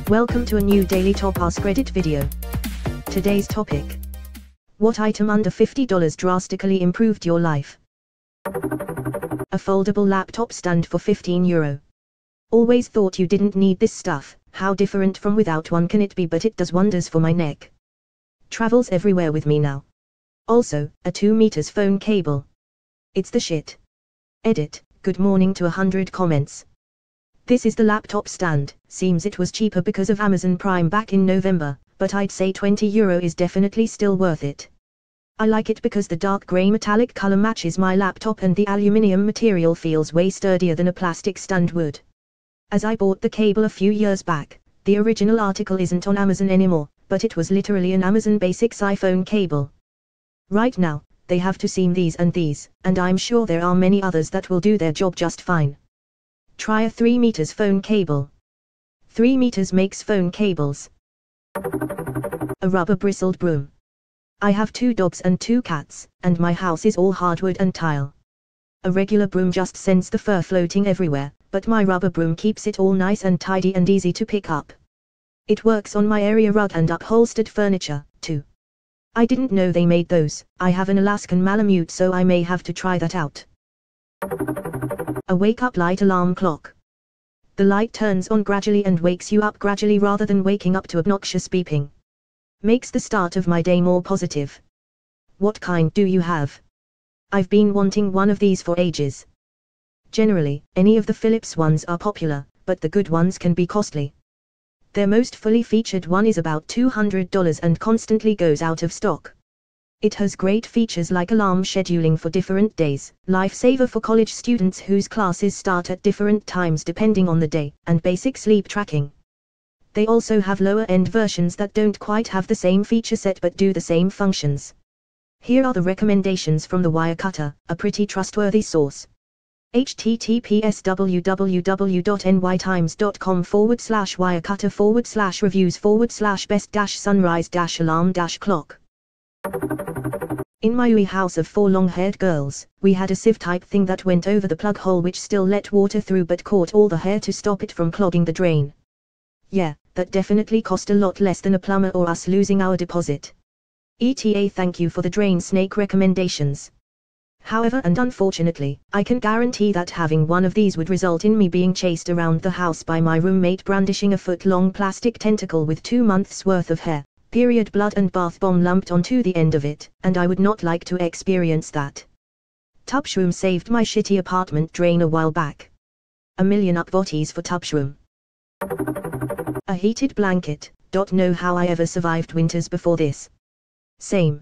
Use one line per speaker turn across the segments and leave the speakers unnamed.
Welcome to a new daily top Askreddit video. Today's topic: what item under $50 drastically improved your life? A foldable laptop stand for €15. Always thought you didn't need this stuff. How different from without one can it be, but it does wonders for my neck. Travels everywhere with me now. Also, a 2 meters phone cable. It's the shit. Edit, good morning to 100 comments. This is the laptop stand. Seems it was cheaper because of Amazon Prime back in November, but I'd say €20 is definitely still worth it. I like it because the dark grey metallic color matches my laptop and the aluminium material feels way sturdier than a plastic stand would. As I bought the cable a few years back, the original article isn't on Amazon anymore, but it was literally an Amazon Basics iPhone cable. Right now, they have to seam these, and I'm sure there are many others that will do their job just fine. Try a 3 meters phone cable. 3 meters makes phone cables. A rubber bristled broom. I have 2 dogs and 2 cats, and my house is all hardwood and tile. A regular broom just sends the fur floating everywhere, but my rubber broom keeps it all nice and tidy and easy to pick up. It works on my area rug and upholstered furniture, too. I didn't know they made those. I have an Alaskan Malamute, so I may have to try that out. A wake-up light alarm clock. The light turns on gradually and wakes you up gradually rather than waking up to obnoxious beeping. Makes the start of my day more positive. What kind do you have? I've been wanting one of these for ages. Generally, any of the Philips ones are popular, but the good ones can be costly. Their most fully featured one is about $200 and constantly goes out of stock. It has great features like alarm scheduling for different days, lifesaver for college students whose classes start at different times depending on the day, and basic sleep tracking. They also have lower-end versions that don't quite have the same feature set but do the same functions. Here are the recommendations from the Wirecutter, a pretty trustworthy source. https://wirecutter/reviews/best-sunrise-alarm-clock. In my wee house of 4 long-haired girls, we had a sieve-type thing that went over the plug hole which still let water through but caught all the hair to stop it from clogging the drain. Yeah, that definitely cost a lot less than a plumber or us losing our deposit. ETA, thank you for the drain snake recommendations. However, and unfortunately, I can guarantee that having one of these would result in me being chased around the house by my roommate brandishing a foot-long plastic tentacle with 2 months' worth of hair, period blood and bath bomb lumped onto the end of it, and I would not like to experience that. Tubshroom saved my shitty apartment drain a while back. A million upvotes for Tubshroom. A heated blanket. Don't know how I ever survived winters before this. Same.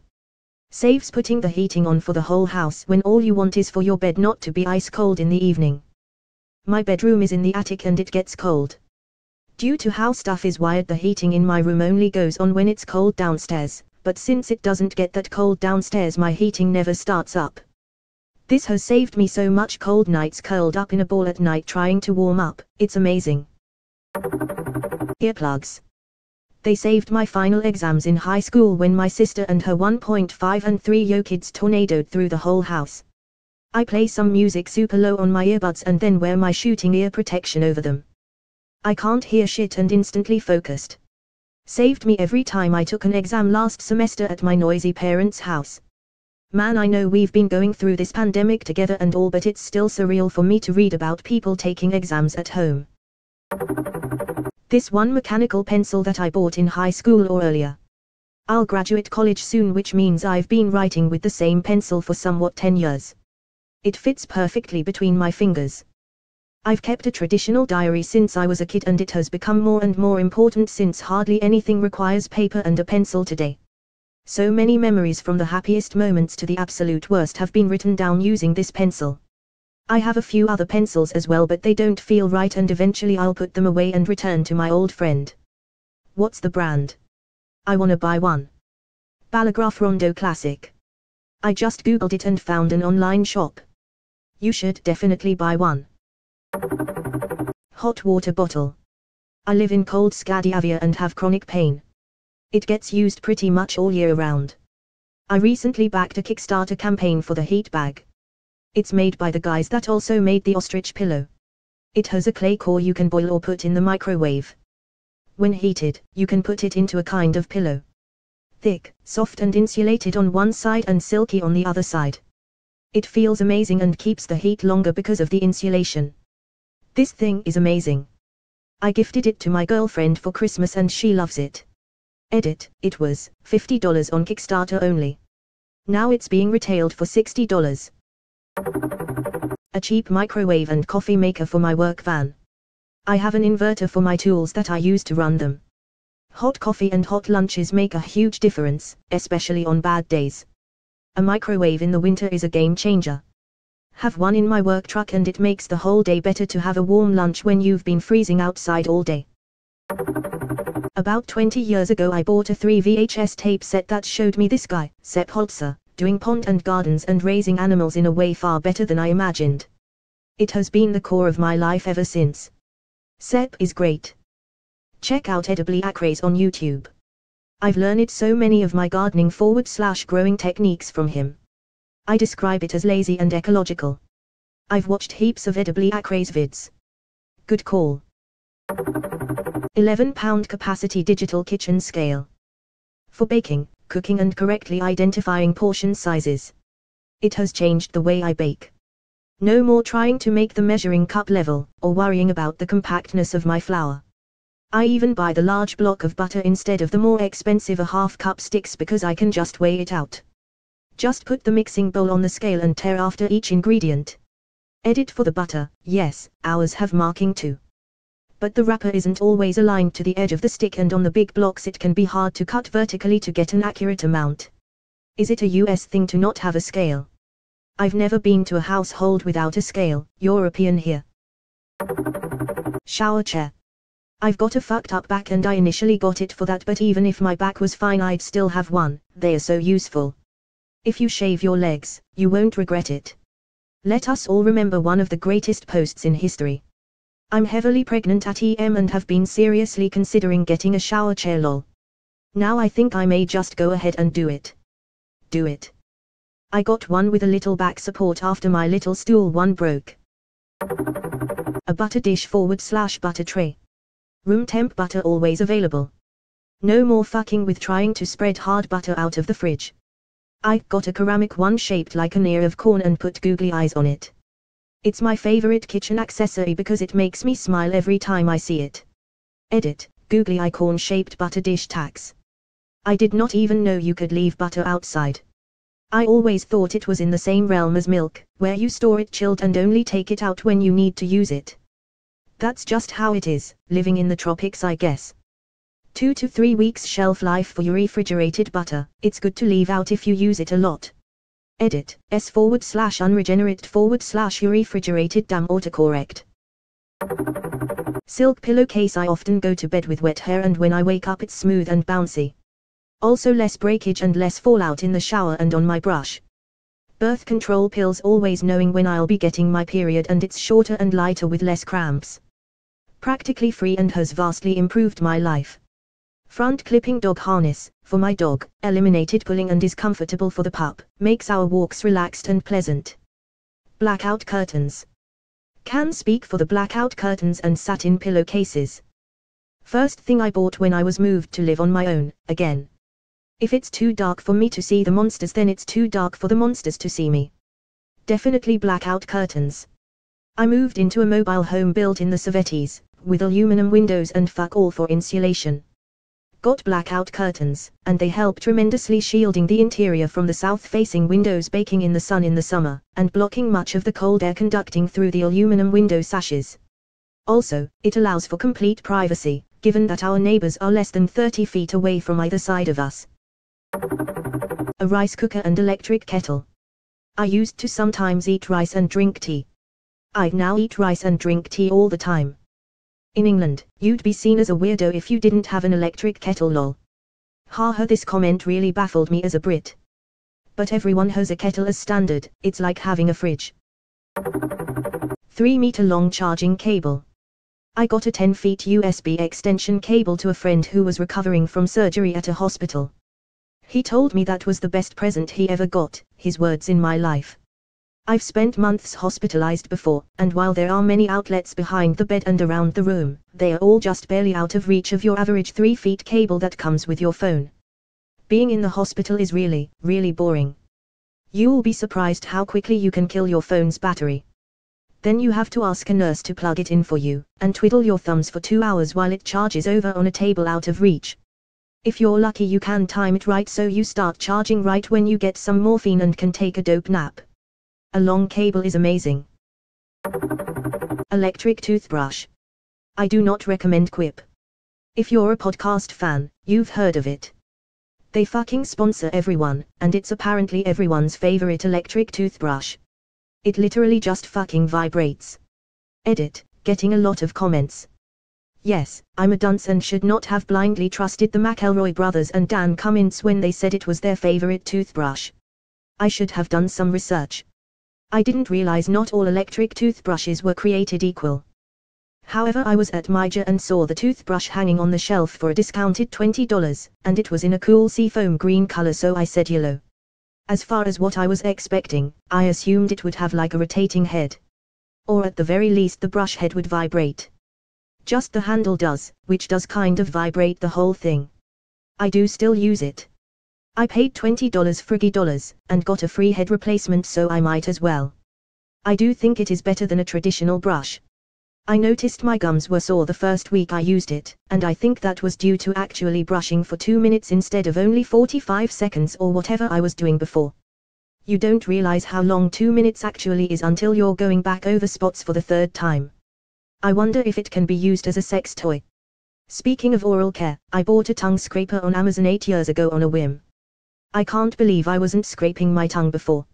Saves putting the heating on for the whole house when all you want is for your bed not to be ice cold in the evening. My bedroom is in the attic and it gets cold. Due to how stuff is wired, the heating in my room only goes on when it's cold downstairs, but since it doesn't get that cold downstairs, my heating never starts up. This has saved me so much cold nights curled up in a ball at night trying to warm up. It's amazing. Earplugs. They saved my final exams in high school when my sister and her 1.5 and 3-year kids tornadoed through the whole house. I play some music super low on my earbuds and then wear my shooting ear protection over them. I can't hear shit and instantly focused. Saved me every time I took an exam last semester at my noisy parents' house. Man, I know we've been going through this pandemic together and all, but it's still surreal for me to read about people taking exams at home. This one mechanical pencil that I bought in high school or earlier. I'll graduate college soon, which means I've been writing with the same pencil for somewhat 10 years. It fits perfectly between my fingers. I've kept a traditional diary since I was a kid and it has become more and more important since hardly anything requires paper and a pencil today. So many memories from the happiest moments to the absolute worst have been written down using this pencil. I have a few other pencils as well, but they don't feel right and eventually I'll put them away and return to my old friend. What's the brand? I wanna buy one. Balograph Rondo Classic. I just googled it and found an online shop. You should definitely buy one. Hot water bottle. I live in cold Scandinavia and have chronic pain. It gets used pretty much all year round. I recently backed a Kickstarter campaign for the heat bag. It's made by the guys that also made the ostrich pillow. It has a clay core you can boil or put in the microwave. When heated, you can put it into a kind of pillow. Thick, soft and insulated on one side and silky on the other side. It feels amazing and keeps the heat longer because of the insulation. This thing is amazing. I gifted it to my girlfriend for Christmas and she loves it. Edit, it was $50 on Kickstarter only. Now it's being retailed for $60. A cheap microwave and coffee maker for my work van. I have an inverter for my tools that I use to run them. Hot coffee and hot lunches make a huge difference, especially on bad days. A microwave in the winter is a game changer. Have one in my work truck and it makes the whole day better to have a warm lunch when you've been freezing outside all day. About 20 years ago I bought a 3 VHS tape set that showed me this guy, Sepp Holzer, doing pond and gardens and raising animals in a way far better than I imagined. It has been the core of my life ever since. Sepp is great. Check out Edibly Acraze on YouTube. I've learned so many of my gardening/growing techniques from him. I describe it as lazy and ecological. I've watched heaps of Edibly Acraze vids. Good call. 11-pound capacity digital kitchen scale. For baking, cooking and correctly identifying portion sizes. It has changed the way I bake. No more trying to make the measuring cup level, or worrying about the compactness of my flour. I even buy the large block of butter instead of the more expensive half-cup sticks because I can just weigh it out. Just put the mixing bowl on the scale and tear after each ingredient. Edit for the butter, yes, ours have marking too. But the wrapper isn't always aligned to the edge of the stick and on the big blocks it can be hard to cut vertically to get an accurate amount. Is it a US thing to not have a scale? I've never been to a household without a scale, European here. Shower chair. I've got a fucked up back and I initially got it for that, but even if my back was fine I'd still have one. They are so useful. If you shave your legs, you won't regret it. Let us all remember one of the greatest posts in history. I'm heavily pregnant at EM and have been seriously considering getting a shower chair lol. Now I think I may just go ahead and do it. Do it. I got one with a little back support after my little stool one broke. A butter dish / butter tray. Room temp butter always available. No more fucking with trying to spread hard butter out of the fridge. I got a ceramic one shaped like an ear of corn and put googly eyes on it. It's my favorite kitchen accessory because it makes me smile every time I see it. Edit, googly eye corn shaped butter dish tax. I did not even know you could leave butter outside. I always thought it was in the same realm as milk, where you store it chilled and only take it out when you need to use it. That's just how it is, living in the tropics I guess. 2 to 3 weeks shelf life for your refrigerated butter, it's good to leave out if you use it a lot. Edit, s/unregenerate/ your refrigerated autocorrect. Silk pillowcase. I often go to bed with wet hair and when I wake up it's smooth and bouncy. Also less breakage and less fallout in the shower and on my brush. Birth control pills, always knowing when I'll be getting my period, and it's shorter and lighter with less cramps. Practically free and has vastly improved my life. Front clipping dog harness, for my dog, eliminated pulling and is comfortable for the pup, makes our walks relaxed and pleasant. Blackout curtains. Can speak for the blackout curtains and satin pillowcases. First thing I bought when I was moved to live on my own, again. If it's too dark for me to see the monsters, then it's too dark for the monsters to see me. Definitely blackout curtains. I moved into a mobile home built in the 70s, with aluminum windows and fuck all for insulation. Got blackout curtains, and they help tremendously, shielding the interior from the south-facing windows, baking in the sun in the summer, and blocking much of the cold air conducting through the aluminum window sashes. Also, it allows for complete privacy, given that our neighbors are less than 30 feet away from either side of us. A rice cooker and electric kettle. I used to sometimes eat rice and drink tea. I now eat rice and drink tea all the time. In England, you'd be seen as a weirdo if you didn't have an electric kettle lol. Haha, this comment really baffled me as a Brit. But everyone has a kettle as standard, it's like having a fridge. 3-meter long charging cable. I got a 10 feet USB extension cable to a friend who was recovering from surgery at a hospital. He told me that was the best present he ever got, his words, in my life. I've spent months hospitalized before, and while there are many outlets behind the bed and around the room, they are all just barely out of reach of your average 3-foot cable that comes with your phone. Being in the hospital is really, really boring. You'll be surprised how quickly you can kill your phone's battery. Then you have to ask a nurse to plug it in for you, and twiddle your thumbs for 2 hours while it charges over on a table out of reach. If you're lucky you can time it right so you start charging right when you get some morphine and can take a dope nap. A long cable is amazing. Electric toothbrush. I do not recommend Quip. If you're a podcast fan, you've heard of it. They fucking sponsor everyone, and it's apparently everyone's favorite electric toothbrush. It literally just fucking vibrates. Edit, getting a lot of comments. Yes, I'm a dunce and should not have blindly trusted the McElroy brothers and Dan Cummins when they said it was their favorite toothbrush. I should have done some research. I didn't realize not all electric toothbrushes were created equal. However, I was at Meijer and saw the toothbrush hanging on the shelf for a discounted $20, and it was in a cool seafoam green color, so I said yellow. As far as what I was expecting, I assumed it would have like a rotating head. Or at the very least the brush head would vibrate. Just the handle does, which does kind of vibrate the whole thing. I do still use it. I paid $20 friggy dollars, and got a free head replacement, so I might as well. I do think it is better than a traditional brush. I noticed my gums were sore the first week I used it, and I think that was due to actually brushing for 2 minutes instead of only 45 seconds or whatever I was doing before. You don't realize how long 2 minutes actually is until you're going back over spots for the third time. I wonder if it can be used as a sex toy. Speaking of oral care, I bought a tongue scraper on Amazon 8 years ago on a whim. I can't believe I wasn't scraping my tongue before.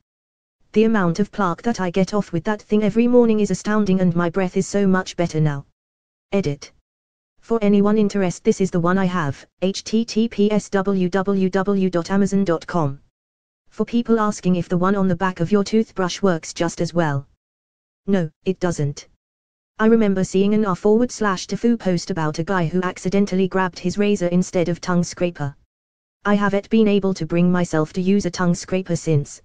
The amount of plaque that I get off with that thing every morning is astounding, and my breath is so much better now. Edit. For anyone interested, this is the one I have, https://www.amazon.com. For people asking if the one on the back of your toothbrush works just as well. No, it doesn't. I remember seeing an r/tafoo post about a guy who accidentally grabbed his razor instead of tongue scraper. I haven't been able to bring myself to use a tongue scraper since.